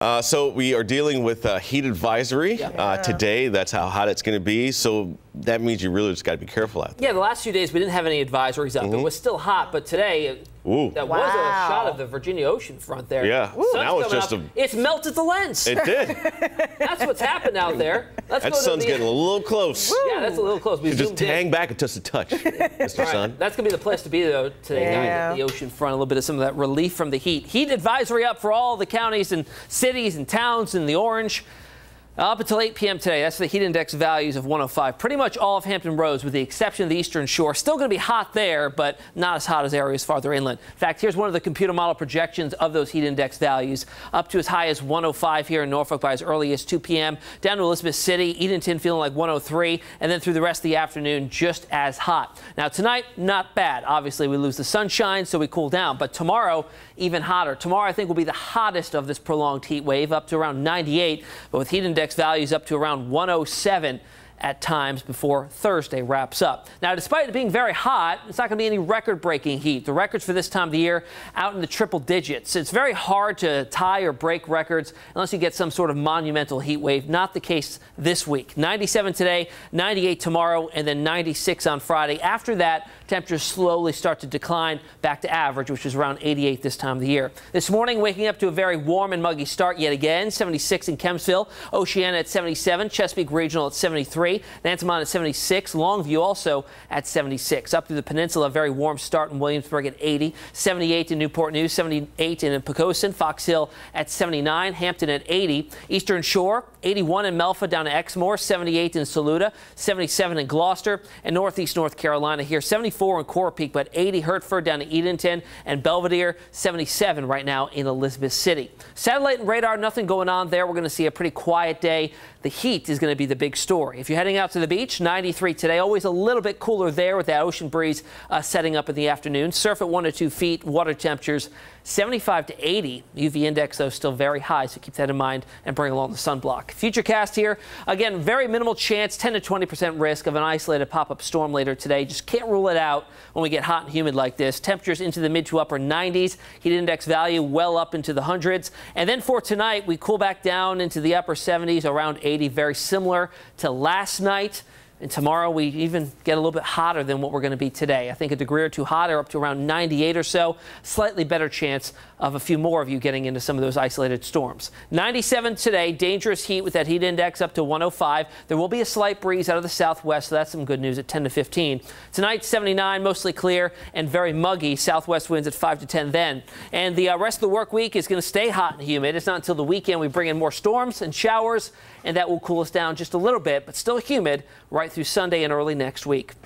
So we are dealing with a heat advisory today. That's how hot it's going to be. So that means you really just got to be careful out there. Yeah, the last few days we didn't have any advisories up. It was still hot, but today that was a shot of the Virginia ocean front there. Yeah, now it's just it's melted the lens. It did. That's what's happened out there. That sun's getting a little close. Yeah, that's a little close. We just hang back just a touch, Mr. Sun. That's going to be the place to be, though, today, guys, at the ocean front. A little bit of some of that relief from the heat. Heat advisory up for all the counties and cities and towns in the orange. Up until 8 p.m. today, that's the heat index values of 105. Pretty much all of Hampton Roads, with the exception of the eastern shore. Still going to be hot there, but not as hot as areas farther inland. In fact, here's one of the computer model projections of those heat index values. Up to as high as 105 here in Norfolk by as early as 2 p.m. Down to Elizabeth City, Edenton feeling like 103, and then through the rest of the afternoon, just as hot. Now, tonight, not bad. Obviously, we lose the sunshine, so we cool down. But tomorrow, even hotter. Tomorrow, I think, will be the hottest of this prolonged heat wave, up to around 98, but with heat index values up to around 107 at times before Thursday wraps up. Now, despite it being very hot, it's not going to be any record-breaking heat. The records for this time of the year out in the triple digits. It's very hard to tie or break records unless you get some sort of monumental heat wave. Not the case this week. 97 today, 98 tomorrow, and then 96 on Friday. After that, temperatures slowly start to decline back to average, which is around 88 this time of the year. This morning, waking up to a very warm and muggy start yet again. 76 in Kempsville, Oceana at 77, Chesapeake Regional at 73. Nansemond at 76, Longview also at 76. Up through the peninsula, a very warm start in Williamsburg at 80, 78 in Newport News, 78 in Poquoson, Fox Hill at 79, Hampton at 80, Eastern Shore, 81 in Melfa down to Exmoor, 78 in Saluda, 77 in Gloucester, and Northeast North Carolina here, 74 in Coral Peak, but 80 Hertford down to Edenton and Belvedere, 77 right now in Elizabeth City. Satellite and radar, nothing going on there. We're going to see a pretty quiet day. The heat is going to be the big story. If you're heading out to the beach, 93 today, always a little bit cooler there with that ocean breeze setting up in the afternoon. Surf at 1 to 2 feet, water temperatures 75 to 80. UV index, though, still very high, so keep that in mind and bring along the sunblock. FUTURECAST here. Again, very minimal chance, 10 to 20% risk of an isolated pop-up storm later today. Just can't rule it out when we get hot and humid like this. Temperatures into the mid to upper 90s. Heat index value well up into the hundreds. And then for tonight, we cool back down into the upper 70s, around 80, very similar to last night. And tomorrow we even get a little bit hotter than what we're going to be today. I think a degree or two hotter, up to around 98 or so. Slightly better chance of a few more of you getting into some of those isolated storms. 97 today, dangerous heat with that heat index up to 105. There will be a slight breeze out of the southwest, so that's some good news at 10 to 15. Tonight, 79, mostly clear and very muggy. Southwest winds at 5 to 10 then. And the rest of the work week is going to stay hot and humid. It's not until the weekend we bring in more storms and showers, and that will cool us down just a little bit, but still humid right through Sunday and early next week.